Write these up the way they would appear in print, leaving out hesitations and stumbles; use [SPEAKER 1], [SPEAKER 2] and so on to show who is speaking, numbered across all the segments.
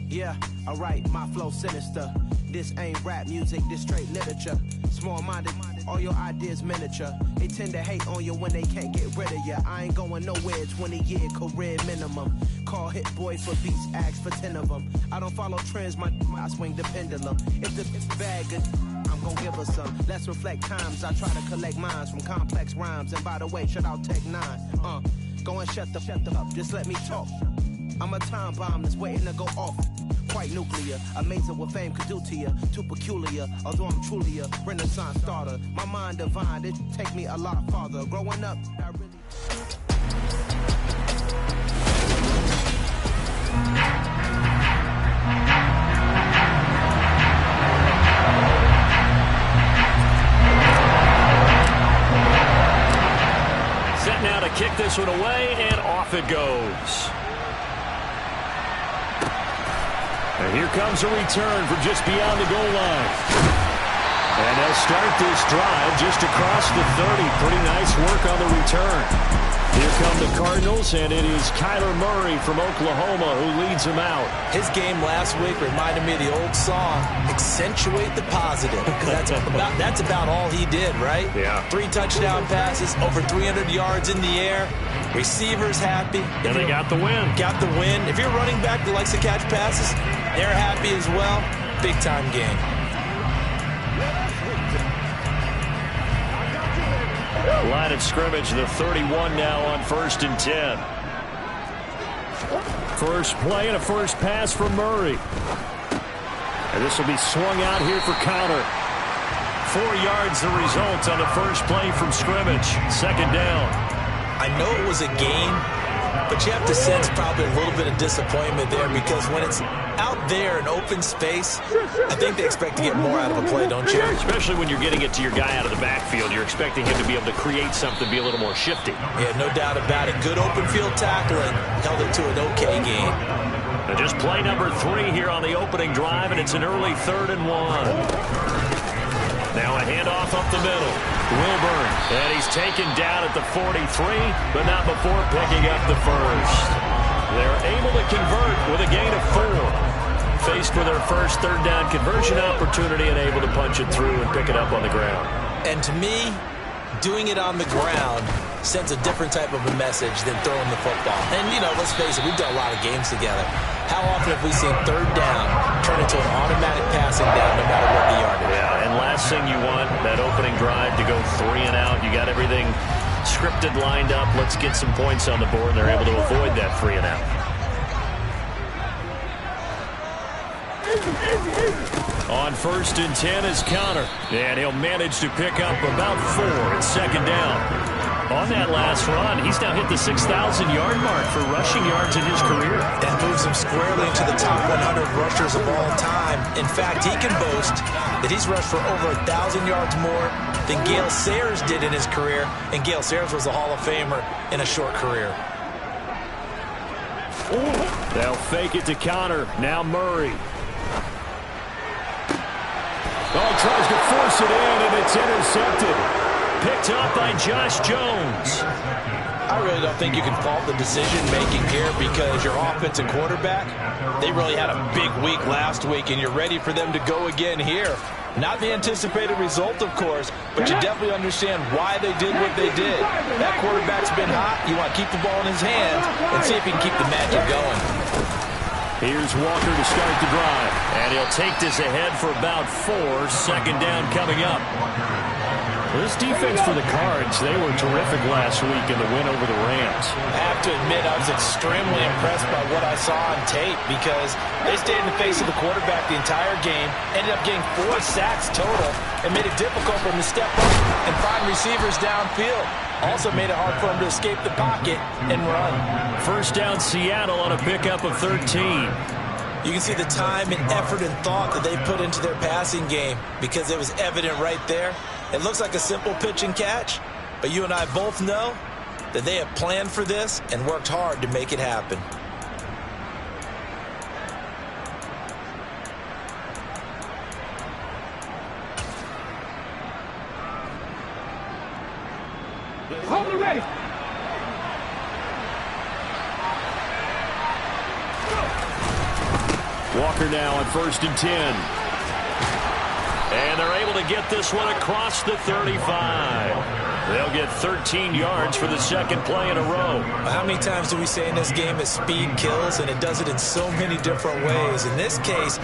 [SPEAKER 1] Yeah, alright, my flow sinister. This ain't rap music, this straight literature. Small-minded, all your ideas miniature. They tend to hate on you when they can't get rid of you. I ain't going nowhere, 20-year career minimum. Call Hit Boy for beats, ask for 10 of them. I don't follow trends, I swing the pendulum. If the bag good, I'm gon' give her some. Let's reflect times, I try to collect minds from complex rhymes. And by the way, shout out Tech 9. Go and shut the up, just let me talk. I'm a time bomb that's waiting to go off. Quite nuclear, amazing what fame could do to you. Too peculiar, although I'm truly a renaissance starter. My mind divine, it take me a lot farther. Growing up, I really...
[SPEAKER 2] Set now to kick this one away, and off it goes. And here comes a return from just beyond the goal line. And they'll start this drive just across the 30. Pretty nice work on the return. Here come the Cardinals, and it is Kyler Murray from Oklahoma who leads them out.
[SPEAKER 3] His game last week reminded me of the old song, Accentuate the Positive. That's about all he did, right?
[SPEAKER 2] Yeah.
[SPEAKER 3] 3 touchdown passes, over 300 yards in the air. Receivers happy.
[SPEAKER 2] And they got the win.
[SPEAKER 3] Got the win. If you're running back that likes to catch passes, they're happy as well. Big-time game.
[SPEAKER 2] Line of scrimmage, the 31 now on 1st and 10. First play and a first pass from Murray. And this will be swung out here for counter. 4 yards the result on the first play from scrimmage. Second down.
[SPEAKER 3] I know it was a game, but you have to sense probably a little bit of disappointment there because when it's out there in open space, I think they expect to get more out of a play, don't you?
[SPEAKER 2] Especially when you're getting it to your guy out of the backfield. You're expecting him to be able to create something, be a little more shifty.
[SPEAKER 3] Yeah, no doubt about it. Good open field tackling. Held it to an okay game.
[SPEAKER 2] And just play number 3 here on the opening drive, and it's an early 3rd and 1. Now a handoff up the middle. Wilburn, and he's taken down at the 43, but not before picking up the first. They're able to convert with a gain of 4. Faced with their first 3rd down conversion opportunity and able to punch it through and pick it up on the ground.
[SPEAKER 3] And to me, doing it on the ground sends a different type of a message than throwing the football. And, you know, let's face it, we've done a lot of games together. How often have we seen 3rd down turn into an automatic passing down no matter what the yardage?
[SPEAKER 2] Yeah, and last thing you want, that opening drive to go 3 and out. You got everything scripted, lined up. Let's get some points on the board, and they're able to avoid that 3 and out. On 1st and 10 is Conner, and he'll manage to pick up about 4 at 2nd down. On that last run, he's now hit the 6,000-yard mark for rushing yards in his career.
[SPEAKER 3] That moves him squarely into the top 100 rushers of all time. In fact, he can boast that he's rushed for over 1,000 yards more than Gale Sayers did in his career, and Gale Sayers was a Hall of Famer in a short career.
[SPEAKER 2] They'll fake it to Conner. Now Murray. Oh, tries to force it in, and it's intercepted. Picked up by Josh Jones.
[SPEAKER 3] I really don't think you can fault the decision-making here because your offensive quarterback, they really had a big week last week, and you're ready for them to go again here. Not the anticipated result, of course, but you definitely understand why they did what they did. That quarterback's been hot. You want to keep the ball in his hands and see if he can keep the magic going.
[SPEAKER 2] Here's Walker to start the drive, and he'll take this ahead for about 4. 2nd down coming up. This defense for the Cards, they were terrific last week in the win over the Rams.
[SPEAKER 3] I have to admit, I was extremely impressed by what I saw on tape because they stayed in the face of the quarterback the entire game, ended up getting 4 sacks total, and made it difficult for him to step up and find receivers downfield. Also made it hard for him to escape the pocket and run. 1st down Seattle on a pickup of 13. You can see the time and effort and thought that they put into their passing game because it was evident right there. It looks like a simple pitch and catch, but you and I both know that they have planned for this and worked hard to make it happen.
[SPEAKER 4] Hold it ready.
[SPEAKER 2] Walker now on 1st and 10. And they're able to get this one across the 35. They'll get 13 yards for the second play in a row.
[SPEAKER 3] How many times do we say in this game that speed kills, and it does it in so many different ways? In this case,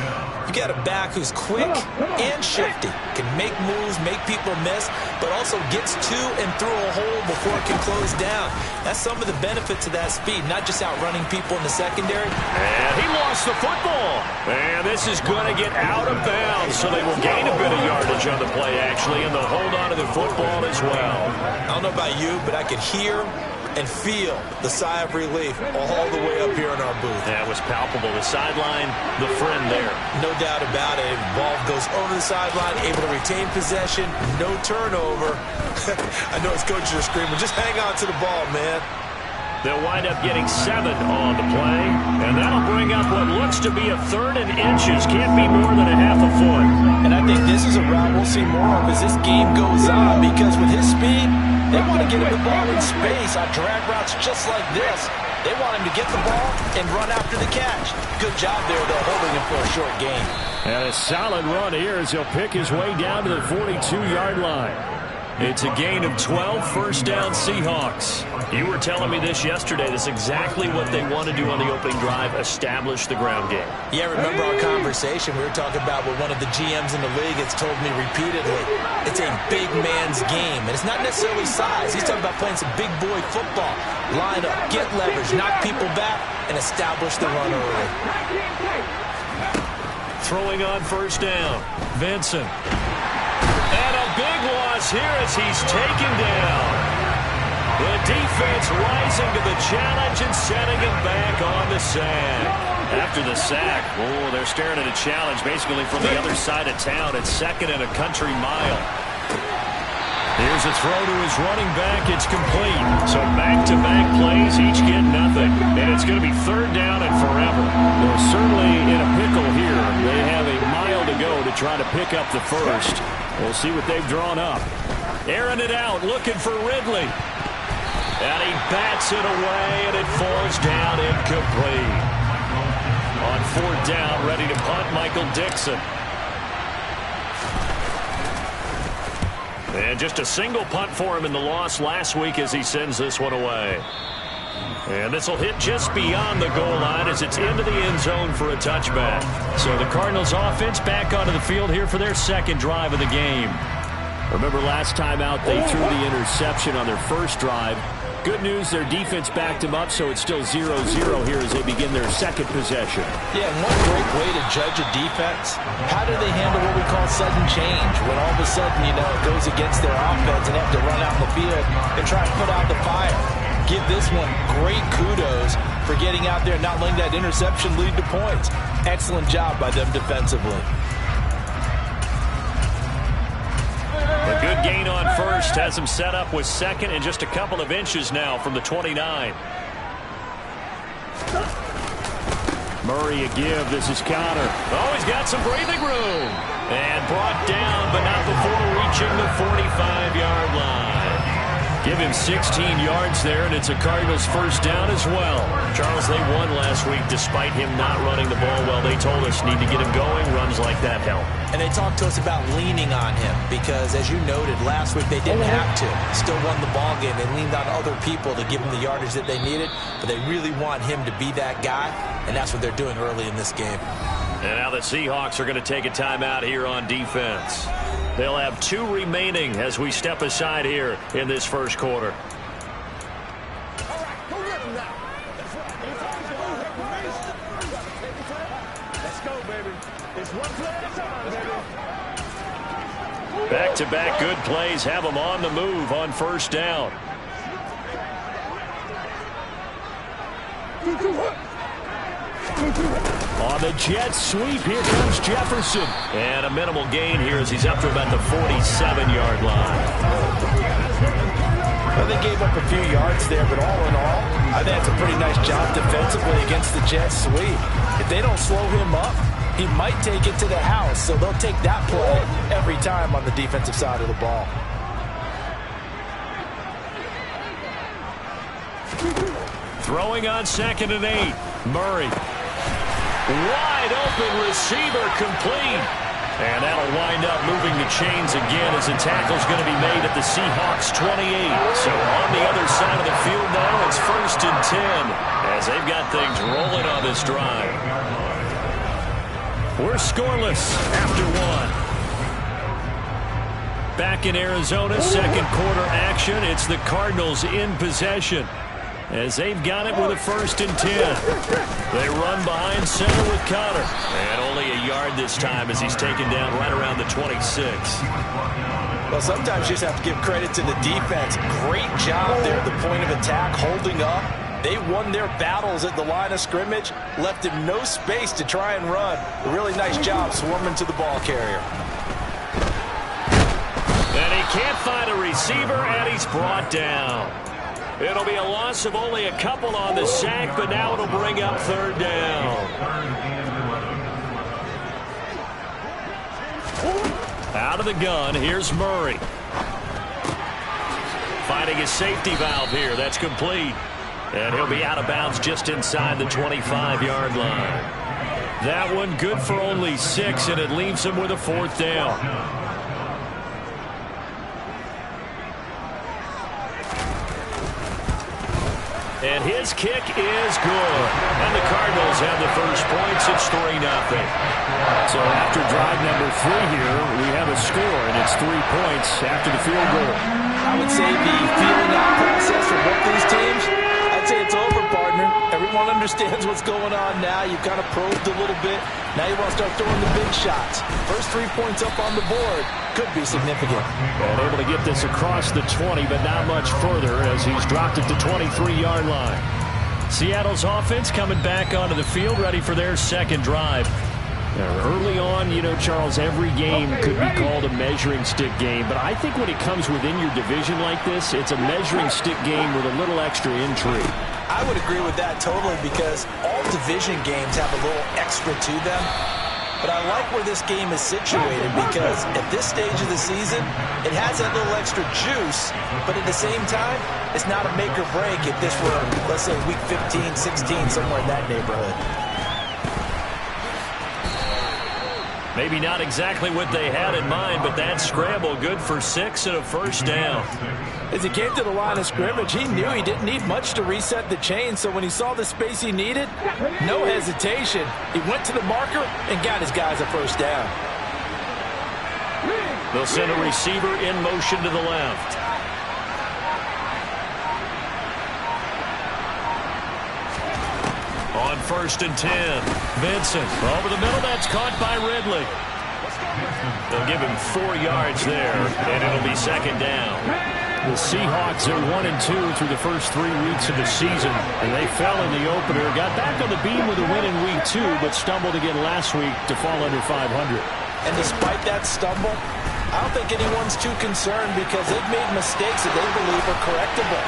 [SPEAKER 3] you got a back who's quick and shifty, can make moves, make people miss, but also gets to and through a hole before it can close down. That's some of the benefits of that speed, not just outrunning people in the secondary.
[SPEAKER 2] And he lost the football. And this is going to get out of bounds, so they will gain a bit of yardage on the play, actually, and they'll hold on to the football as well.
[SPEAKER 3] I don't know about you, but I could hear and feel the sigh of relief all the way up here in our booth.
[SPEAKER 2] That was palpable. The sideline, the friend there.
[SPEAKER 3] No doubt about it. Ball goes over the sideline, able to retain possession, no turnover. I know his coaches are screaming, just hang on to the ball, man.
[SPEAKER 2] They'll wind up getting 7 on the play, and that'll bring up what looks to be a 3rd and inches. Can't be more than a half a foot.
[SPEAKER 3] And I think this is a route we'll see more of as this game goes on, because with his speed, they want to get him the ball in space on drag routes just like this. They want him to get the ball and run after the catch. Good job there, though, holding him for a short gain.
[SPEAKER 2] And a solid run here as he'll pick his way down to the 42-yard line. It's a gain of 12, first down Seahawks. You were telling me this yesterday. That's exactly what they want to do on the opening drive, establish the ground game.
[SPEAKER 3] Yeah, remember our conversation? We were talking about what one of the GMs in the league has told me repeatedly. It's a big man's game, and it's not necessarily size. He's talking about playing some big boy football. Line up, get leverage, knock people back, and establish the run early.
[SPEAKER 2] Throwing on first down, Vincent. And a big loss here as he's taken down. The defense rising to the challenge and setting him back on the sack. After the sack, oh, they're staring at a challenge basically from the other side of town. It's 2nd and a country mile. Here's a throw to his running back. It's complete. So back-to-back plays, each get nothing. And it's going to be 3rd down and forever. They're certainly in a pickle here. They have a mile to go to try to pick up the first. We'll see what they've drawn up. Airing it out, looking for Ridley. And he bats it away, and it falls down incomplete. On 4th down, ready to punt, Michael Dixon. And just a single punt for him in the loss last week as he sends this one away. And this will hit just beyond the goal line as it's into the end zone for a touchback. So the Cardinals offense back onto the field here for their 2nd drive of the game. Remember last time out they threw the interception on their first drive. Good news, their defense backed him up, so it's still 0-0 here as they begin their 2nd possession.
[SPEAKER 3] Yeah, and one great way to judge a defense, how do they handle what we call sudden change? When all of a sudden, you know, it goes against their offense and they have to run out in the field and try to put out the fire. Give this one great kudos for getting out there and not letting that interception lead to points. Excellent job by them defensively.
[SPEAKER 2] A good gain on first has him set up with 2nd and just a couple of inches now from the 29. Murray a give. This is Connor. Oh, he's got some breathing room. And brought down, but not before reaching the 45-yard line. Give him 16 yards there, and it's a Cardinals first down as well. Charles, they won last week despite him not running the ball well. They told us need to get him going. Runs like that help.
[SPEAKER 3] And they talked to us about leaning on him because, as you noted, last week they didn't have to. Still won the ball game. They leaned on other people to give him the yardage that they needed, but they really want him to be that guy, and that's what they're doing early in this game.
[SPEAKER 2] And now the Seahawks are going to take a timeout here on defense. They'll have 2 remaining as we step aside here in this first quarter.
[SPEAKER 4] Let's go, baby. It's one play at a time, baby.
[SPEAKER 2] Back-to-back good plays have them on the move on first down. On the jet sweep, here comes Jefferson. And a minimal gain here as he's up to about the 47-yard line.
[SPEAKER 3] Well, they gave up a few yards there, but all in all, I think that's a pretty nice job defensively against the jet sweep. If they don't slow him up, he might take it to the house, so they'll take that play every time on the defensive side of the ball.
[SPEAKER 2] Throwing on 2nd and 8, Murray. Wide open receiver complete. And that'll wind up moving the chains again as the tackle's going to be made at the Seahawks 28. So on the other side of the field now, it's 1st and 10 as they've got things rolling on this drive. We're scoreless after one. Back in Arizona, second quarter action. It's the Cardinals in possession as they've got it with a 1st and 10. They run behind center with Conner. And only a yard this time as he's taken down right around the 26.
[SPEAKER 3] Well, sometimes you just have to give credit to the defense. Great job there at the point of attack, holding up. They won their battles at the line of scrimmage, left him no space to try and run. A really nice job swarming to the ball carrier.
[SPEAKER 2] And he can't find a receiver, and he's brought down. It'll be a loss of only a couple on the sack, but now it'll bring up 3rd down. Out of the gun, here's Murray. Finding his safety valve here. That's complete. And he'll be out of bounds just inside the 25-yard line. That one good for only 6, and it leaves him with a 4th down. And his kick is good. And the Cardinals have the first points. It's 3-0.
[SPEAKER 5] So after drive number 3 here, we have a score, and it's 3 points after the field goal.
[SPEAKER 3] I would say the feeling out process for both these teams, I'd say it's over, partner. Everyone understands what's going on now. You've kind of probed a little bit. Now you want to start throwing the big shots. First 3 points up on the board could be significant.
[SPEAKER 5] And able to get this across the 20, but not much further as he's dropped at the 23-yard line.
[SPEAKER 2] Seattle's offense coming back onto the field, ready for their second drive.
[SPEAKER 5] Early on, you know, Charles, every game could be called a measuring stick game, but I think when it comes within your division like this, it's a measuring stick game with a little extra intrigue.
[SPEAKER 3] I would agree with that totally because all division games have a little extra to them. But I like where this game is situated because at this stage of the season, it has that little extra juice, but at the same time, it's not a make or break if this were, let's say, week 15, 16, somewhere in that neighborhood.
[SPEAKER 2] Maybe not exactly what they had in mind, but that scramble good for 6 and a 1st down.
[SPEAKER 3] As he came to the line of scrimmage, he knew he didn't need much to reset the chain, so when he saw the space he needed, no hesitation. He went to the marker and got his guys a 1st down.
[SPEAKER 2] They'll send a receiver in motion to the left. On 1st and 10, Vincent over the middle. That's caught by Ridley. They'll give him 4 yards there, and it'll be 2nd down.
[SPEAKER 5] The Seahawks are 1-2 through the first 3 weeks of the season, and they fell in the opener. Got back on the beam with a win in week 2, but stumbled again last week to fall under 500.
[SPEAKER 3] And despite that stumble, I don't think anyone's too concerned because they've made mistakes that they believe are correctable.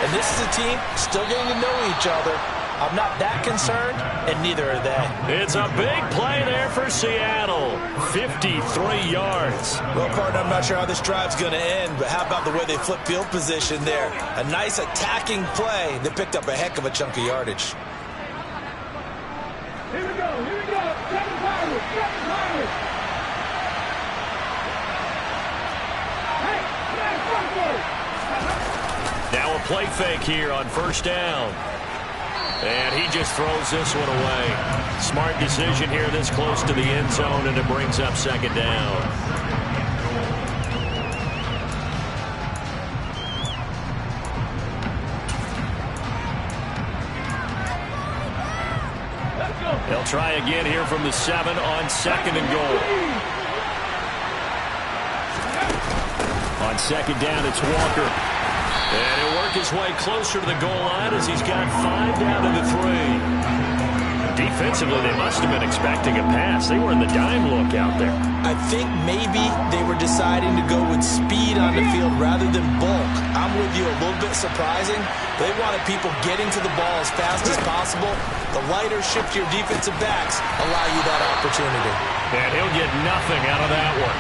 [SPEAKER 3] And this is a team still getting to know each other. I'm not that concerned, and neither are they.
[SPEAKER 2] It's a big play there for Seattle. 53 yards.
[SPEAKER 3] Well, partner, I'm not sure how this drive's going to end, but how about the way they flip field position there? A nice attacking play that picked up a heck of a chunk of yardage.
[SPEAKER 4] Here we go, here we go. Second virus, second virus. Hey, man, front foot.
[SPEAKER 2] Now a play fake here on 1st down. And he just throws this one away. Smart decision here this close to the end zone, and it brings up 2nd down. They'll try again here from the 7 on 2nd and goal.
[SPEAKER 5] On 2nd down, it's Walker.
[SPEAKER 2] And he'll work his way closer to the goal line as he's got 5 down to the 3. Defensively, they must have been expecting a pass. They were in the dime look out there.
[SPEAKER 3] I think maybe they were deciding to go with speed on the field rather than bulk. I'm with you, a little bit surprising. They wanted people getting to the ball as fast as possible. The lighter, shiftier defensive backs allow you that opportunity.
[SPEAKER 2] And he'll get nothing out of that one.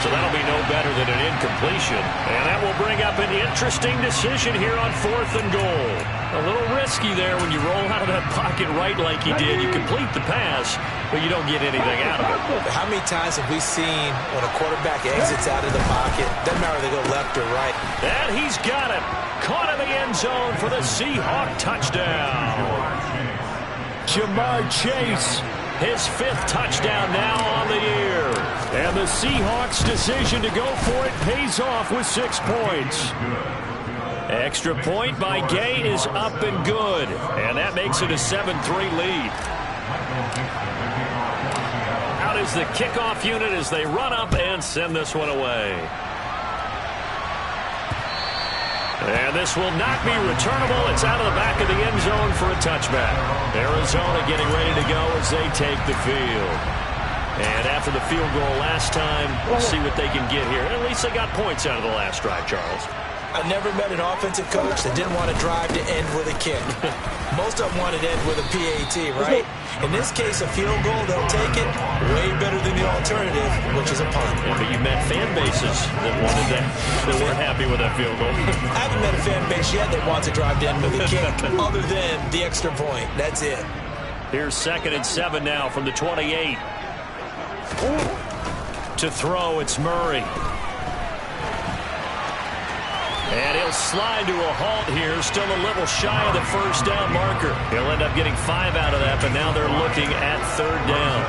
[SPEAKER 2] So that'll be no better than an incompletion. And that will bring up an interesting decision here on 4th and goal. A little risky there when you roll out of that pocket right like he did. You complete the pass, but you don't get anything out of it.
[SPEAKER 3] How many times have we seen when a quarterback exits out of the pocket, doesn't matter if they go left or right.
[SPEAKER 2] And he's got it. Caught in the end zone for the Seahawk touchdown. Jamar Chase, his 5th touchdown now on the year. And the Seahawks' decision to go for it pays off with 6 points. Extra point by Gay is up and good. And that makes it a 7-3 lead. Out is the kickoff unit as they run up and send this one away. And this will not be returnable. It's out of the back of the end zone for a touchback. Arizona getting ready to go as they take the field. And after the field goal last time, we'll see what they can get here. At least they got points out of the last drive, Charles.
[SPEAKER 3] I've never met an offensive coach that didn't want to drive to end with a kick. Most of them wanted to end with a PAT, right? In this case, a field goal, they'll take it way better than the alternative, which is a punt.
[SPEAKER 2] Yeah, but you met fan bases that wanted that, that weren't happy with that field goal.
[SPEAKER 3] I haven't met a fan base yet that wants to drive to end with a kick other than the extra point. That's it.
[SPEAKER 2] Here's 2nd and 7 now from the 28. To throw, it's Murray. And he'll slide to a halt here, still a little shy of the first down marker. He'll end up getting 5 out of that, but now they're looking at 3rd down.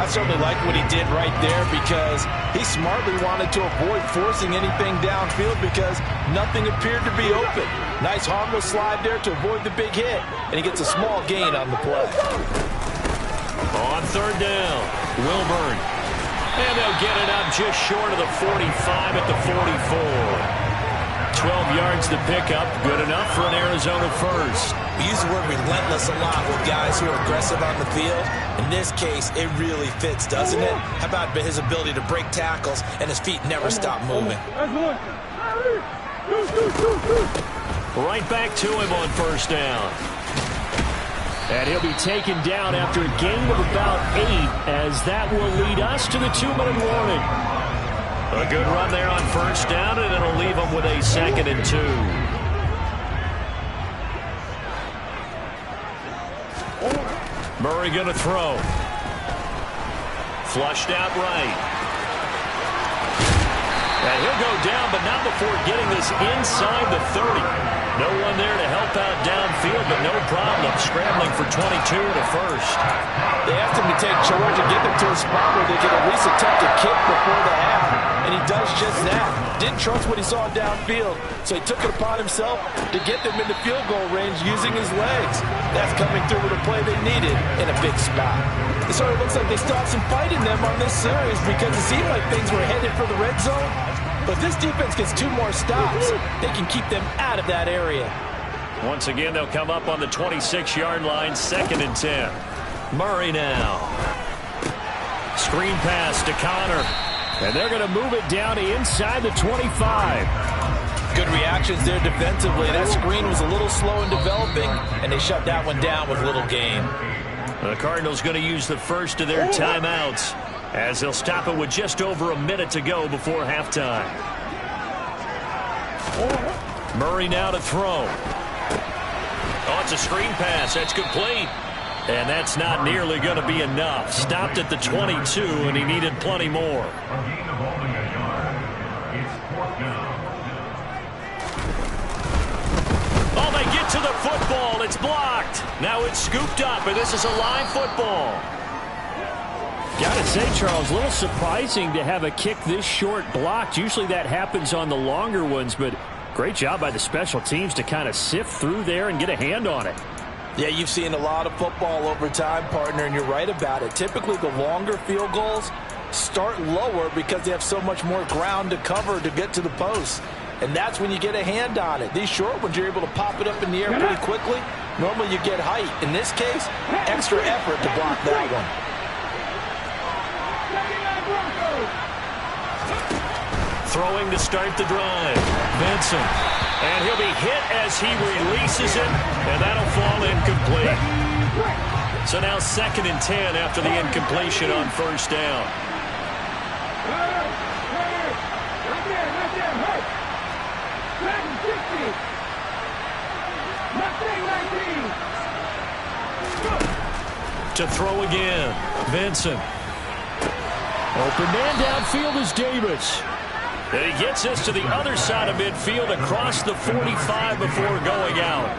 [SPEAKER 3] I certainly like what he did right there because he smartly wanted to avoid forcing anything downfield because nothing appeared to be open. Nice harmless slide there to avoid the big hit, and he gets a small gain on the play.
[SPEAKER 2] On 3rd down, Wilburn. And they'll get it up just short of the 45 at the 44. 12 yards to pick up, good enough for an Arizona first.
[SPEAKER 3] We use the word relentless a lot with guys who are aggressive on the field. In this case, it really fits, doesn't it? How about his ability to break tackles and his feet never stop moving?
[SPEAKER 2] Right back to him on 1st down. And he'll be taken down after a gain of about 8, as that will lead us to the 2-minute warning. A good run there on 1st down, and it'll leave them with a 2nd and 2. Murray going to throw. Flushed out right. And he'll go down, but not before getting this inside the 30. No one there to help out downfield, but no problem scrambling for 22 and a first.
[SPEAKER 3] They asked him to take charge and get them to a spot where they could at least attempt a kick before the half, and he does just that. Didn't trust what he saw downfield, so he took it upon himself to get them into field goal range using his legs. That's coming through with a play they needed in a big spot. It sort of looks like they still have some fight in them on this series because it seemed like things were headed for the red zone. But if this defense gets 2 more stops, they can keep them out of that area.
[SPEAKER 2] Once again, they'll come up on the 26-yard line, 2nd and 10. Murray now. Screen pass to Connor. And they're going to move it down to inside the 25.
[SPEAKER 3] Good reactions there defensively. That screen was a little slow in developing, and they shut that one down with little gain.
[SPEAKER 2] The Cardinals going to use the first of their timeouts, as they'll stop it with just over a minute to go before halftime. Murray now to throw. Oh, it's a screen pass. That's complete. And that's not nearly going to be enough. Stopped at the 22, and he needed plenty more. Oh, they get to the football. It's blocked. Now it's scooped up, and this is a live football.
[SPEAKER 5] Gotta say, Charles, a little surprising to have a kick this short blocked. Usually that happens on the longer ones, but great job by the special teams to kind of sift through there and get a hand on it.
[SPEAKER 3] Yeah, you've seen a lot of football over time, partner, and you're right about it. Typically, the longer field goals start lower because they have so much more ground to cover to get to the post. And that's when you get a hand on it. These short ones, you're able to pop it up in the air pretty quickly. Normally, you get height. In this case, extra effort to block that one.
[SPEAKER 2] Throwing to start the drive. Benson. And he'll be hit as he releases it, and that'll fall incomplete. So now 2nd and 10 after the incompletion on 1st down. To throw again, Vincent.
[SPEAKER 5] Open man downfield is Davis.
[SPEAKER 2] And he gets this to the other side of midfield across the 45 before going out.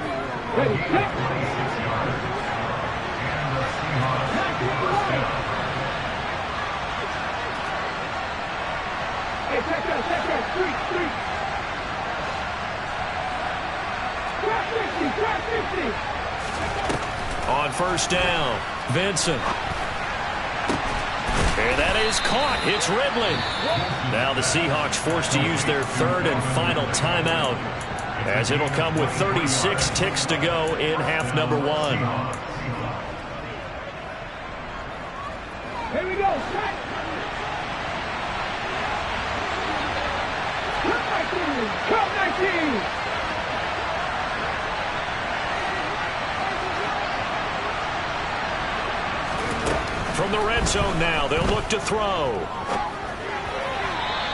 [SPEAKER 2] On first down, Vincent. And that is caught. It's Ridley. Now the Seahawks forced to use their third and final timeout, as it'll come with 36 ticks to go in half number 1.
[SPEAKER 4] Here we go. Set. Come 19.
[SPEAKER 2] From the red zone now, they'll look to throw.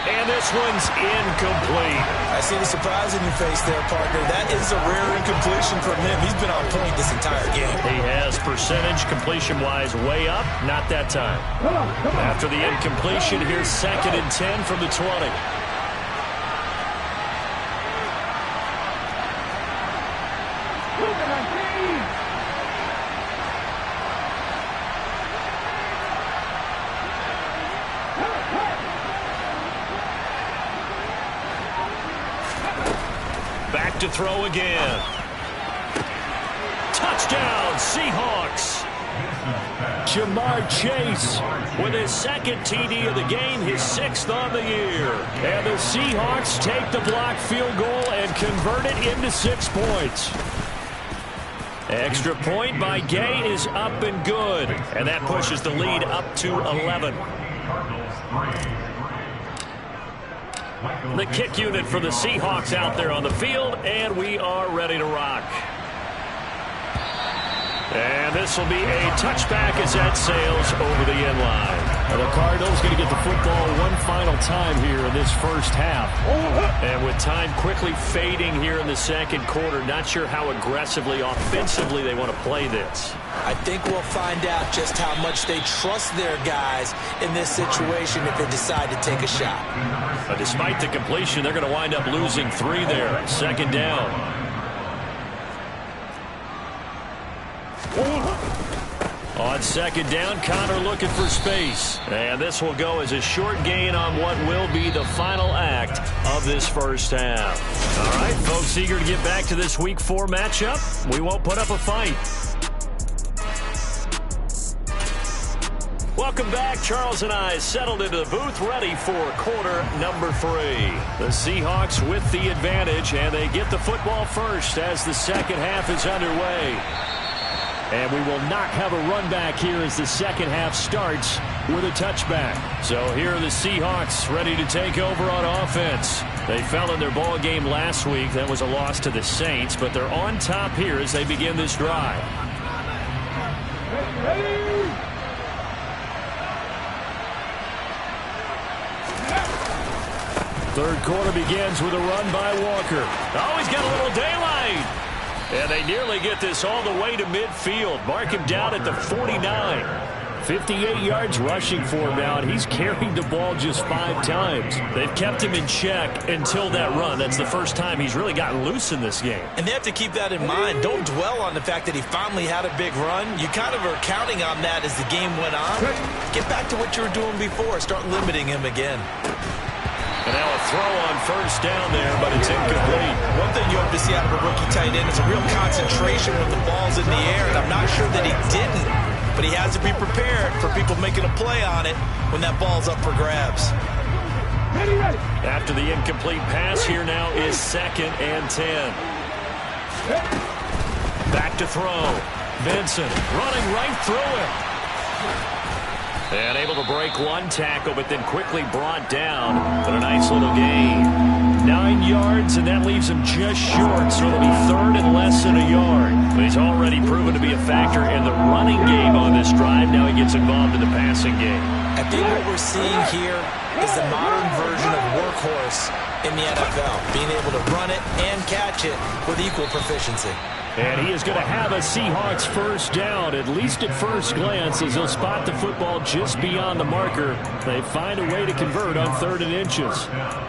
[SPEAKER 2] And this one's incomplete.
[SPEAKER 3] I see the surprise in your face there, partner. That is a rare incompletion from him. He's been on point this entire game.
[SPEAKER 2] He has percentage completion-wise way up. Not that time.
[SPEAKER 4] Come on.
[SPEAKER 2] After the incompletion, here's 2nd and 10 from the 20. Back to throw again. Touchdown, Seahawks.
[SPEAKER 5] Jamar Chase
[SPEAKER 2] With his 2nd TD of the game, his 6th on the year.
[SPEAKER 5] and the Seahawks take the blocked field goal and convert it into 6 points.
[SPEAKER 2] Extra point by Gay is up and good. And that pushes the lead up to 11. The kick unit for the Seahawks out there on the field, and we are ready to rock. And this will be a touchback as that sails over the end line.
[SPEAKER 5] And the Cardinals going to get the football one final time here in this first half.
[SPEAKER 2] And with time quickly fading here in the second quarter, not sure how aggressively, offensively they want to play this.
[SPEAKER 3] I think we'll find out just how much they trust their guys in this situation if they decide to take a shot.
[SPEAKER 2] But despite the completion, they're going to wind up losing 3 there. 2nd down. On 2nd down, Connor looking for space. And this will go as a short gain on what will be the final act of this first half. All right, folks, eager to get back to this Week 4 matchup. We won't put up a fight. Welcome back. Charles and I settled into the booth, ready for quarter number 3. The Seahawks with the advantage, and they get the football first as the second half is underway.
[SPEAKER 5] And we will not have a run back here as the second half starts with a touchback.
[SPEAKER 2] So here are the Seahawks ready to take over on offense. They fell in their ball game last week. That was a loss to the Saints, but they're on top here as they begin this drive.
[SPEAKER 5] Third quarter begins with a run by Walker.
[SPEAKER 2] Oh, he's got a little daylight. And they nearly get this all the way to midfield. Mark him down at the 49.
[SPEAKER 5] 58 yards rushing for him now, and he's carried the ball just 5 times.
[SPEAKER 2] They've kept him in check until that run. That's the first time he's really gotten loose in this game.
[SPEAKER 3] And they have to keep that in mind. Don't dwell on the fact that he finally had a big run. You kind of are counting on that as the game went on. Get back to what you were doing before. Start limiting him again.
[SPEAKER 2] And now a throw on first down there, but it's incomplete.
[SPEAKER 3] One thing you hope to see out of a rookie tight end is a real concentration when the ball's in the air, and I'm not sure that he didn't, but he has to be prepared for people making a play on it when that ball's up for grabs.
[SPEAKER 2] After the incomplete pass, here now is 2nd and 10. Back to throw. Vincent running right through it. And able to break one tackle, but then quickly brought down. But a nice little gain.
[SPEAKER 5] 9 yards, and that leaves him just short, so it'll be 3rd and less than a yard.
[SPEAKER 2] But he's already proven to be a factor in the running game on this drive. Now he gets involved in the passing game.
[SPEAKER 3] I think what we're seeing here is the modern version of work workhorse in the NFL, being able to run it and catch it with equal proficiency.
[SPEAKER 5] And he is going to have a Seahawks first down, at least at first glance, as he'll spot the football just beyond the marker. They find a way to convert on 3rd and inches.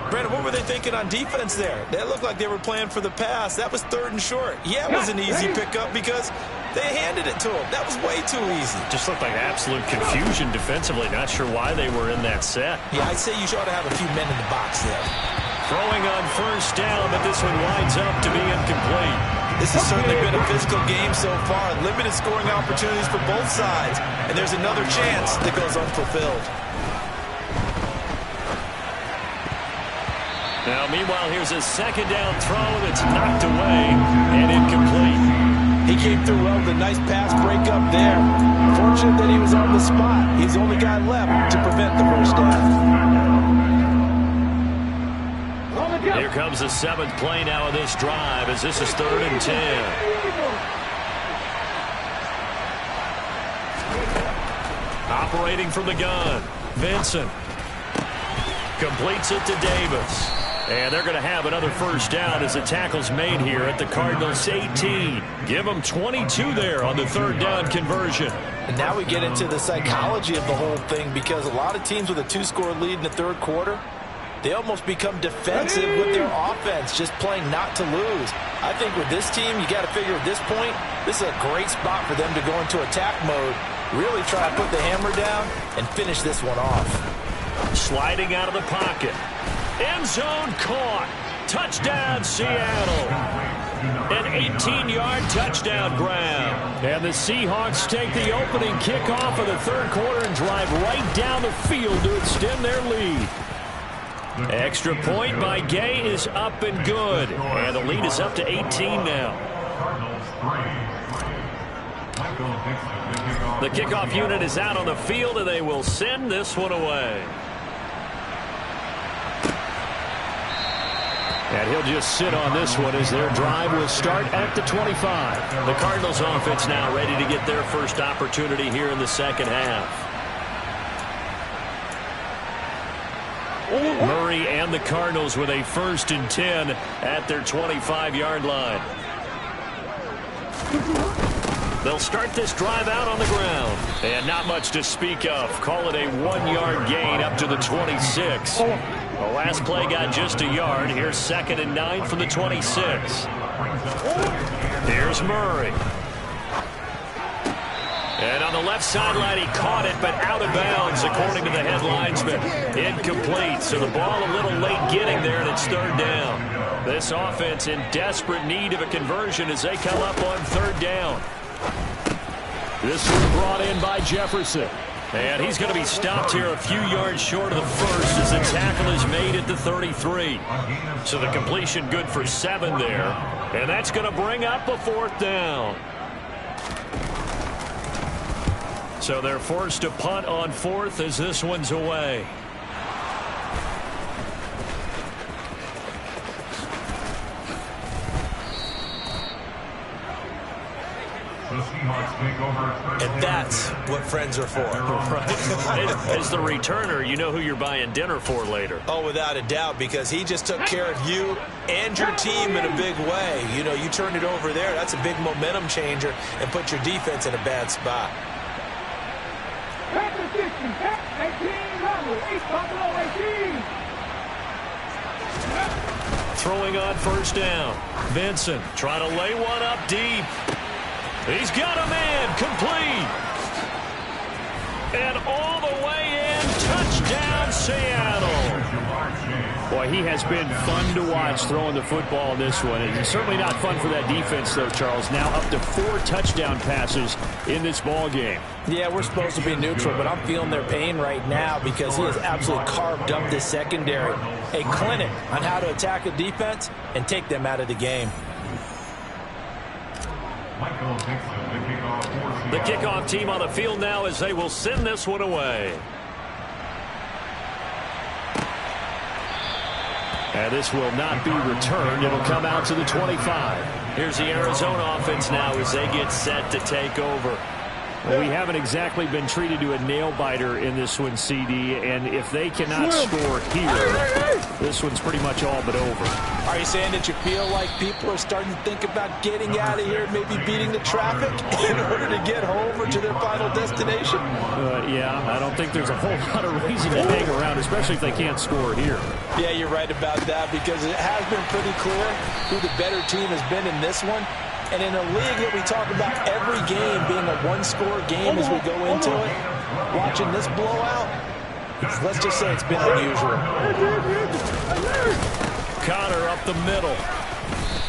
[SPEAKER 3] Brandon, what were they thinking on defense there? They looked like they were playing for the pass. That was 3rd and short. Yeah, it was an easy pickup because they handed it to him. That was way too easy.
[SPEAKER 5] Just looked like absolute confusion defensively. Not sure why they were in that set.
[SPEAKER 3] Yeah, I'd say you ought to have a few men in the box there.
[SPEAKER 5] Throwing on first down, but this one winds up to be incomplete.
[SPEAKER 3] This has certainly been a physical game so far. Limited scoring opportunities for both sides. And there's another chance that goes unfulfilled.
[SPEAKER 5] Now, meanwhile, here's a 2nd down throw that's knocked away and incomplete.
[SPEAKER 3] He came through well with a nice pass breakup there. Fortunate that he was on the spot. He's the only guy left to prevent the first down.
[SPEAKER 5] Here comes the 7th play now of this drive, as this is 3rd and 10. Operating from the gun, Vincent completes it to Davis. And they're going to have another first down as the tackle's made here at the Cardinals 18. Give them 22 there on the 3rd down conversion.
[SPEAKER 3] And now we get into the psychology of the whole thing, because a lot of teams with a 2-score lead in the 3rd quarter, they almost become defensive with their offense, just playing not to lose. I think with this team, you got to figure at this point, this is a great spot for them to go into attack mode, really try to put the hammer down and finish this one off.
[SPEAKER 5] Sliding out of the pocket. End zone caught. Touchdown, Seattle. An 18-yard touchdown grab. And the Seahawks take the opening kickoff of the 3rd quarter and drive right down the field to extend their lead. Extra point by Gay is up and good. And the lead is up to 18 now. The kickoff unit is out on the field, and they will send this one away. And he'll just sit on this one as their drive will start at the 25. The Cardinals offense now ready to get their first opportunity here in the 2nd half. Murray and the Cardinals with a 1st and 10 at their 25-yard line. They'll start this drive out on the ground. And not much to speak of. Call it a 1-yard gain up to the 26. The last play got just a yard. Here's 2nd and 9 from the 26. Here's Murray. And on the left sideline, he caught it, but out of bounds, according to the headlines, but incomplete. So the ball a little late getting there, and it's 3rd down. This offense in desperate need of a conversion as they come up on 3rd down. This one brought in by Jefferson. And he's going to be stopped here a few yards short of the first as the tackle is made at the 33. So the completion good for 7 there. And that's going to bring up a 4th down. So they're forced to punt on 4th as this one's away.
[SPEAKER 3] And that's what friends are for.
[SPEAKER 5] Right. As the returner, you know who you're buying dinner for later.
[SPEAKER 3] Oh, without a doubt, because he just took care of you and your team in a big way. You know, you turned it over there. That's a big momentum changer and put your defense in a bad spot.
[SPEAKER 5] Throwing on first down. Vincent trying to lay one up deep. He's got a man complete. And all the way in. Touchdown, Seattle. Boy, he has been fun to watch throwing the football in this one. And certainly not fun for that defense, though, Charles. Now up to 4 touchdown passes in this ball game.
[SPEAKER 3] Yeah, we're supposed to be neutral, but I'm feeling their pain right now because he has absolutely carved up this secondary. A clinic on how to attack a defense and take them out of the game.
[SPEAKER 5] The kickoff team on the field now as they will send this one away. And this will not be returned. It'll come out to the 25. Here's the Arizona offense now as they get set to take over. Well, we haven't exactly been treated to a nail-biter in this one, CD, and if they cannot score here, this one's pretty much all but over.
[SPEAKER 3] Are you saying that you feel like people are starting to think about getting out of here, maybe beating the traffic in order to get home or to their final destination?
[SPEAKER 5] Yeah, I don't think there's a whole lot of reason to hang around, especially if they can't score here.
[SPEAKER 3] Yeah, you're right about that, because it has been pretty clear who the better team has been in this one. And in a league that we talk about every game being a one-score game as we go into it, watching this blowout, let's just say it's been unusual.
[SPEAKER 5] Connor up the middle.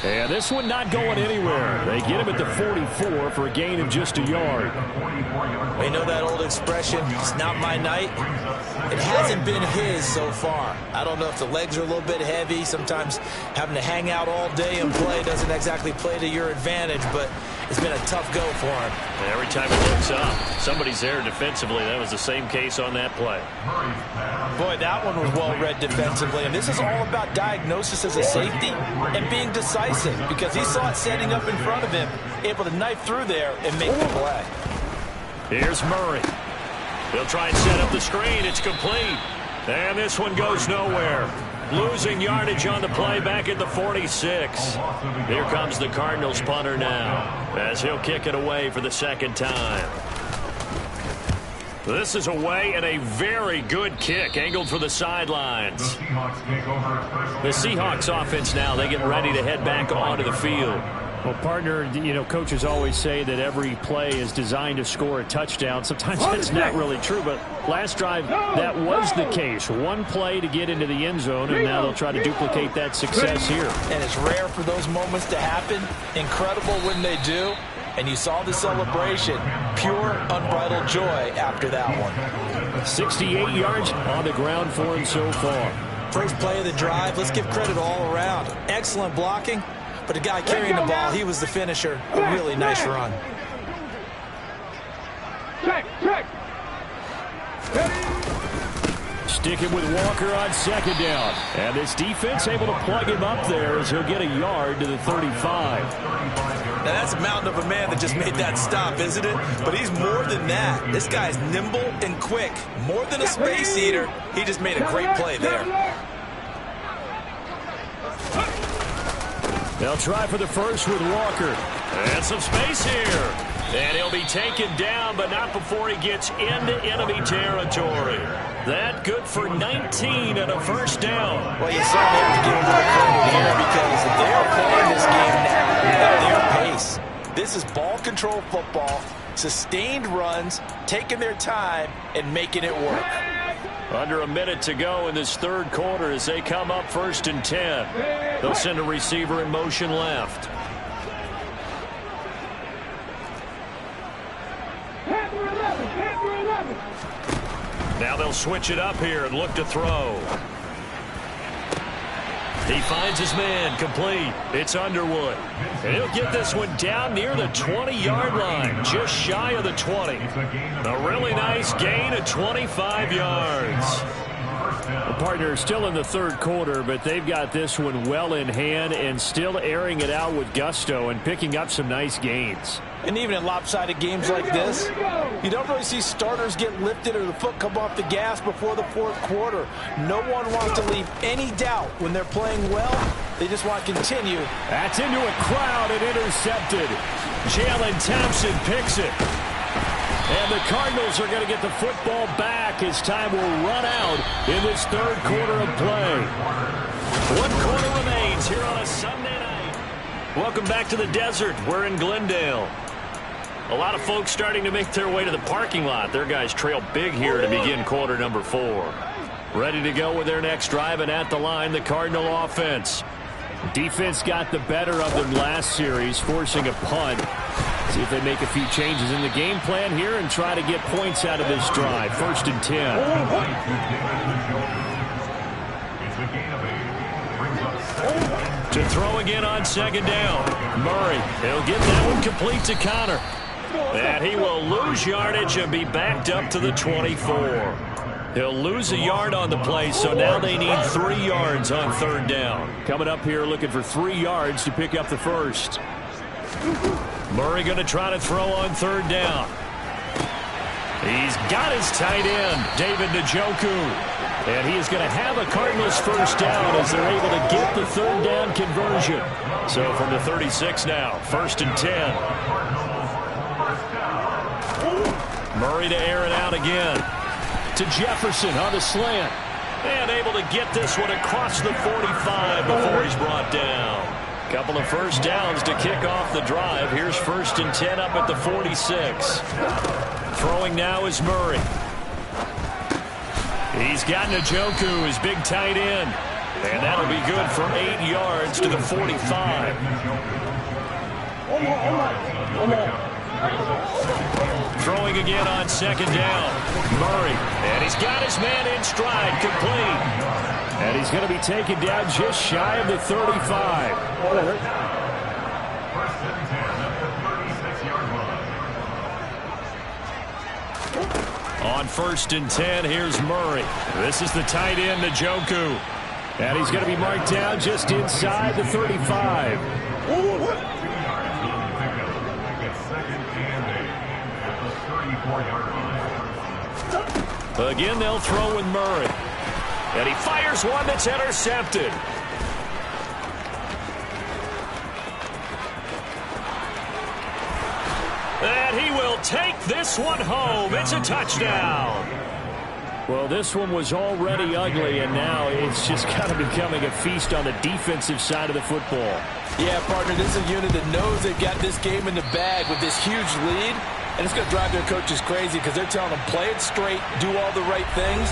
[SPEAKER 5] And this one not going anywhere. They get him at the 44 for a gain of just a yard.
[SPEAKER 3] You know that old expression, it's not my night? It hasn't been his so far. I don't know if the legs are a little bit heavy. Sometimes having to hang out all day and play doesn't exactly play to your advantage, but it's been a tough go for him.
[SPEAKER 2] And every time he looks up, somebody's there defensively. That was the same case on that play.
[SPEAKER 3] Boy, that one was well read defensively. And this is all about diagnosis as a safety and being decisive, because he saw it setting up in front of him, able to knife through there and make the play.
[SPEAKER 2] Here's Murray. He'll try and set up the screen. It's complete. And this one goes nowhere. Losing yardage on the play back at the 46. Here comes the Cardinals punter now, as he'll kick it away for the second time. This is away, and a very good kick, angled for the sidelines. The Seahawks offense now, they get ready to head back onto the field.
[SPEAKER 5] Well, partner, you know, coaches always say that every play is designed to score a touchdown. Sometimes that's not really true, but last drive, that was the case. One play to get into the end zone, and now they'll try to duplicate that success here.
[SPEAKER 3] And it's rare for those moments to happen. Incredible when they do. And you saw the celebration. Pure, unbridled joy after that one.
[SPEAKER 5] 68 yards on the ground for him so far.
[SPEAKER 3] First play of the drive, let's give credit all around. Excellent blocking. But the guy carrying the ball, he was the finisher. A really nice run.
[SPEAKER 5] Sticking with Walker on second down. And this defense able to plug him up there as he'll get a yard to the 35.
[SPEAKER 3] Now that's a mountain of a man that just made that stop, isn't it? But he's more than that. This guy's nimble and quick. More than a space eater. He just made a great play there.
[SPEAKER 5] They'll try for the first with Walker.
[SPEAKER 2] And some space here. And he'll be taken down, but not before he gets into enemy territory. That good for 19 and a first down.
[SPEAKER 3] Well, you certainly have to give him the credit here, because they are playing this game now at their pace. This is ball control football, sustained runs, taking their time, and making it work.
[SPEAKER 2] Under a minute to go in this third quarter as they come up 1st and 10. They'll send a receiver in motion left. Now they'll switch it up here and look to throw. He finds his man, complete. It's Underwood. And he'll get this one down near the 20-yard line, just shy of the 20. A really nice gain of 25 yards.
[SPEAKER 5] The partner is still in the third quarter, but they've got this one well in hand and still airing it out with gusto and picking up some nice gains.
[SPEAKER 3] And even in lopsided games like this, you don't really see starters get lifted or the foot come off the gas before the fourth quarter. No one wants to leave any doubt when they're playing well. They just want to continue.
[SPEAKER 5] That's into a crowd and intercepted. Jalen Thompson picks it. And the Cardinals are going to get the football back as time will run out in this third quarter of play.
[SPEAKER 2] 1 quarter remains here on a Sunday night. Welcome back to the desert. We're in Glendale. A lot of folks starting to make their way to the parking lot. Their guys trail big here to begin quarter number 4. Ready to go with their next drive, and at the line, the Cardinal offense.
[SPEAKER 5] Defense got the better of them last series, forcing a punt. See if they make a few changes in the game plan here and try to get points out of this drive. 1st and 10.
[SPEAKER 2] To throw again on second down. Murray, he'll get that one complete to Connor. And he will lose yardage and be backed up to the 24. He'll lose a yard on the play, so now they need 3 yards on third down.
[SPEAKER 5] Coming up here looking for 3 yards to pick up the first.
[SPEAKER 2] Murray going to try to throw on third down. He's got his tight end, David Njoku. And he is going to have a Cardinals first down as they're able to get the third down conversion. So from the 36 now, 1st and 10. Murray to air it out again. To Jefferson on the slant. And able to get this one across the 45 before he's brought down. Couple of first downs to kick off the drive. Here's 1st and 10 up at the 46. Throwing now is Murray. He's got Njoku, his big tight end. And that'll be good for 8 yards to the 45. Throwing again on 2nd down. Murray. And he's got his man in stride, complete. And he's going to be taken down just shy of the 35. On 1st and 10, here's Murray. This is the tight end, Njoku. And he's going to be marked down just inside the 35. Again, they'll throw with Murray. And he fires one that's intercepted. And he will take this one home. It's a touchdown. Well, this one was already ugly, and now it's just kind of becoming a feast on the defensive side of the football.
[SPEAKER 3] Yeah, partner, this is a unit that knows they've got this game in the bag with this huge lead, and it's going to drive their coaches crazy because they're telling them play it straight, do all the right things.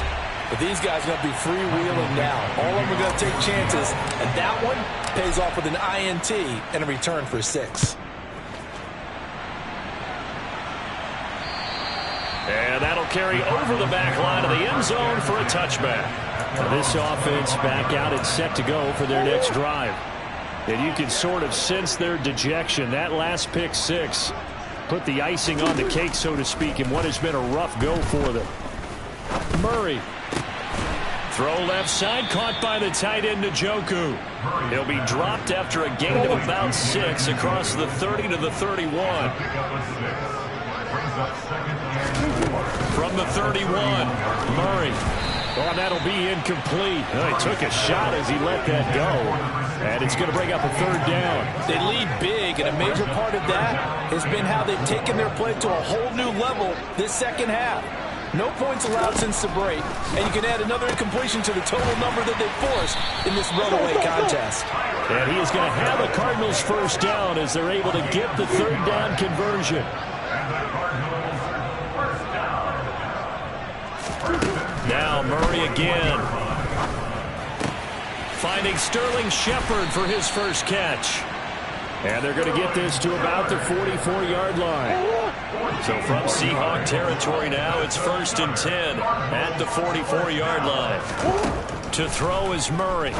[SPEAKER 3] But these guys are going to be freewheeling now. All of them are going to take chances, and that one pays off with an INT and a return for 6.
[SPEAKER 2] And that'll carry over the back line of the end zone for a touchback.
[SPEAKER 5] This offense back out and set to go for their next drive. And you can sort of sense their dejection. That last pick 6 put the icing on the cake, so to speak, in what has been a rough go for them. Murray.
[SPEAKER 2] Throw left side, caught by the tight end, Njoku. He'll be dropped after a gain of about 6 across the 30 to the 31. From the 31, Murray. Oh, that'll be incomplete. Oh, he took a shot as he let that go. And it's going to bring up a 3rd down.
[SPEAKER 3] They lead big, and a major part of that has been how they've taken their play to a whole new level this second half. No points allowed since the break, and you can add another incompletion to the total number that they forced in this runaway contest.
[SPEAKER 5] And he is going to have a Cardinals first down as they're able to get the 3rd down conversion.
[SPEAKER 2] Now Murray again. Finding Sterling Shepard for his first catch.
[SPEAKER 5] And they're going to get this to about the 44-yard line.
[SPEAKER 2] So from Seahawk territory now, it's 1st and 10 at the 44-yard line. To throw is Murray.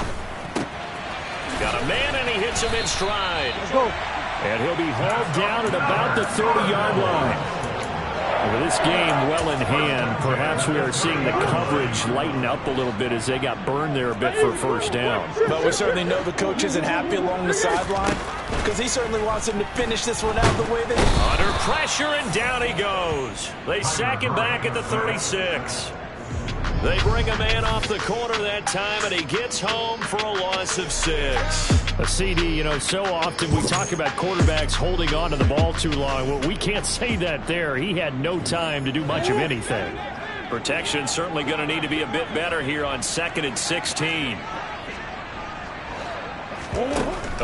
[SPEAKER 2] Got a man, and he hits him in stride.
[SPEAKER 5] And he'll be hauled down at about the 30-yard line. With this game well in hand, perhaps we are seeing the coverage lighten up a little bit as they got burned there a bit for first down.
[SPEAKER 3] But we certainly know the coach isn't happy along the sideline because he certainly wants him to finish this one out the way they...
[SPEAKER 2] Under pressure, and down he goes. They sack him back at the 36. They bring a man off the corner that time, and he gets home for a loss of 6.
[SPEAKER 5] A CD, you know, so often we talk about quarterbacks holding on to the ball too long. Well, we can't say that there. He had no time to do much of anything.
[SPEAKER 2] Protection certainly going to need to be a bit better here on 2nd and 16.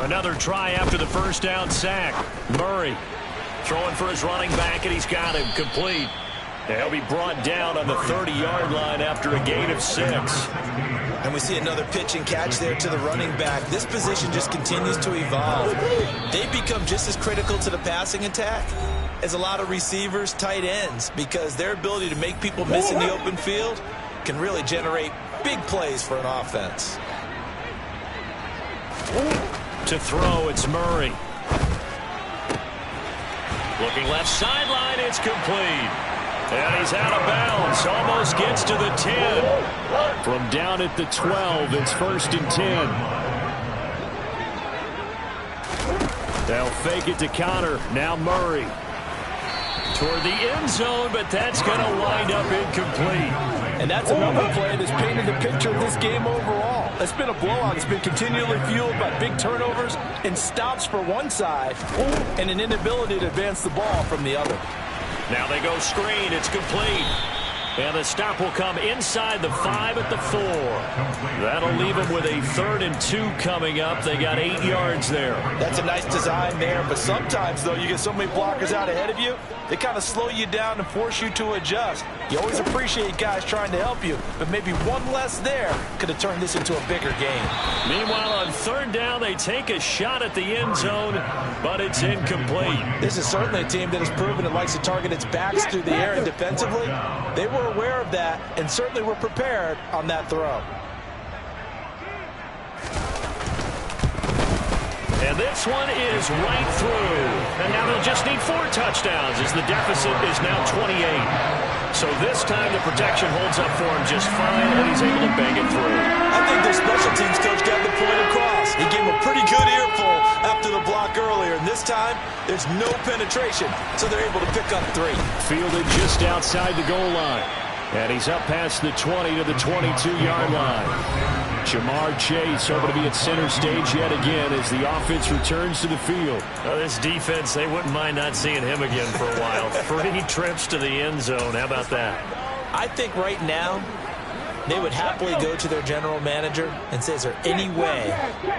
[SPEAKER 2] Another try after the first down sack. Murray throwing for his running back, and he's got him complete. He'll be brought down on the 30-yard line after a gain of 6.
[SPEAKER 3] And we see another pitch and catch there to the running back. This position just continues to evolve. They've become just as critical to the passing attack as a lot of receivers, tight ends, because their ability to make people miss in the open field can really generate big plays for an offense.
[SPEAKER 2] To throw, it's Murray. Looking left sideline, it's complete. And he's out of bounds, almost gets to the 10.
[SPEAKER 5] From down at the 12, it's 1st and 10. They'll fake it to counter. Now Murray. toward the end zone, but that's going to wind up incomplete.
[SPEAKER 3] And that's another play that's painted the picture of this game overall. It's been a blowout. It's been continually fueled by big turnovers and stops for one side and an inability to advance the ball from the other.
[SPEAKER 2] Now they go screen. It's complete. And the stop will come inside the 5 at the 4. That'll leave them with a 3rd and 2 coming up. They got 8 yards there.
[SPEAKER 3] That's a nice design there, but sometimes, though, you get so many blockers out ahead of you, they kind of slow you down and force you to adjust. You always appreciate guys trying to help you, but maybe one less there could have turned this into a bigger game.
[SPEAKER 2] Meanwhile, on 3rd down, they take a shot at the end zone, but it's incomplete.
[SPEAKER 3] This is certainly a team that has proven it likes to target its backs through the air and defensively. They were aware of that and certainly were prepared on that throw.
[SPEAKER 2] And this one is right through. And now they'll just need 4 touchdowns as the deficit is now 28. So this time the protection holds up for him just fine, and he's able to bang it through.
[SPEAKER 3] I think their special teams coach got the point across. He gave him a pretty good earful after the block earlier. And this time, there's no penetration, so they're able to pick up 3.
[SPEAKER 5] Fielded just outside the goal line. And he's up past the 20 to the 22-yard line. Jamar Chase hoping to be at center stage yet again as the offense returns to the field.
[SPEAKER 2] This defense, they wouldn't mind not seeing him again for a while. 3 trips to the end zone. How about that?
[SPEAKER 3] I think right now they would happily go to their general manager and say, is there any way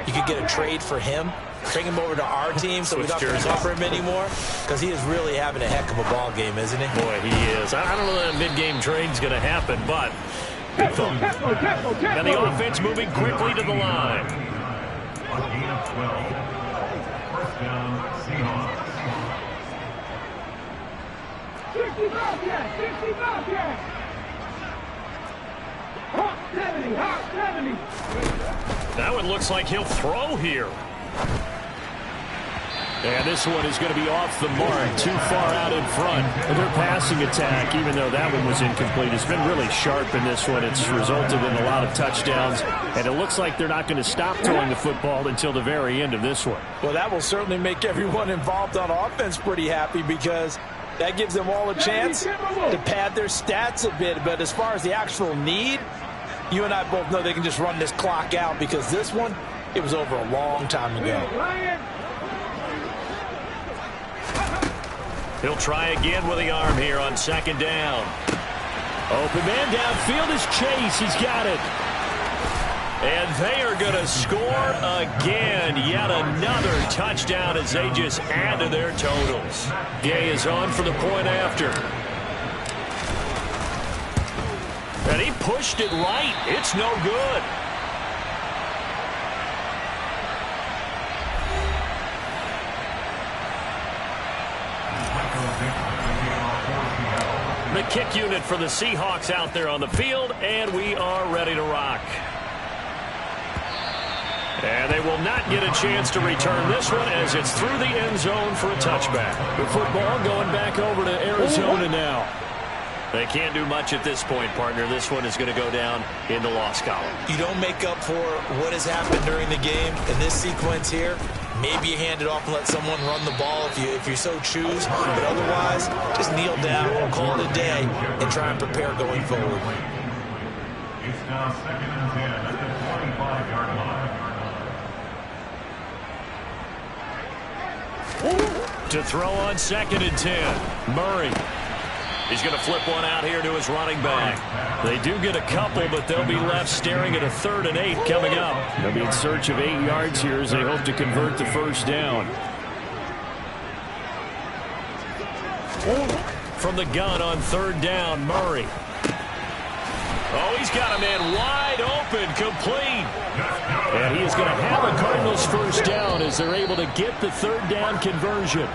[SPEAKER 3] you could get a trade for him? Bring him over to our team so we don't have to cover him anymore? Because he is really having a heck of a ball game, isn't he?
[SPEAKER 2] Boy, he is. I don't know that a mid-game trade's going to happen, but good thought. And the offense moving quickly to the line. That one looks like he'll throw here.
[SPEAKER 5] And this one is going to be off the mark, too far out in front. And their passing attack, even though that one was incomplete, has been really sharp in this one. It's resulted in a lot of touchdowns, and it looks like they're not going to stop throwing the football until the very end of this one.
[SPEAKER 3] Well, that will certainly make everyone involved on offense pretty happy because that gives them all a chance to pad their stats a bit. But as far as the actual need, you and I both know they can just run this clock out because this one, it was over a long time ago.
[SPEAKER 2] He'll try again with the arm here on 2nd down.
[SPEAKER 5] Open man downfield is Chase. He's got it.
[SPEAKER 2] And they are going to score again. Yet another touchdown as they just add to their totals. Gay is on for the point after. And he pushed it right. It's no good. The kick unit for the Seahawks out there on the field, and we are ready to rock. And they will not get a chance to return this one as it's through the end zone for a touchback.
[SPEAKER 5] The football going back over to Arizona now.
[SPEAKER 2] They can't do much at this point, partner. This one is going to go down in the loss column.
[SPEAKER 3] You don't make up for what has happened during the game in this sequence here. Maybe you hand it off and let someone run the ball if you so choose. But otherwise, just kneel down, call it a day, and try and prepare going forward.
[SPEAKER 6] It's now 2nd and 10 at the 25-yard line.
[SPEAKER 2] To throw on 2nd and 10, Murray. He's going to flip one out here to his running back. They do get a couple, but they'll be left staring at a 3rd and 8 coming up.
[SPEAKER 5] They'll be in search of 8 yards here as they hope to convert the first down.
[SPEAKER 2] From the gun on 3rd down, Murray. Oh, he's got a man wide open, complete.
[SPEAKER 5] And he is going to have a Cardinals first down as they're able to get the 3rd down conversion.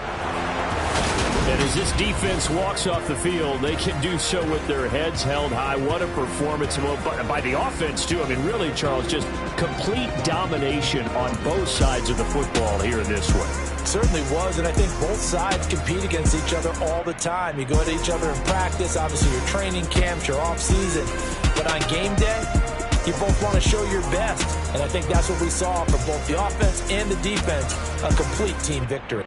[SPEAKER 5] And as this defense walks off the field, they can do so with their heads held high. What a performance by the offense, too. I mean, really, Charles, just complete domination on both sides of the football here in this one.
[SPEAKER 3] Certainly was, and I think both sides compete against each other all the time. You go at each other in practice, obviously your training camps, your off-season. But on game day, you both want to show your best. And I think that's what we saw from both the offense and the defense, a complete team victory.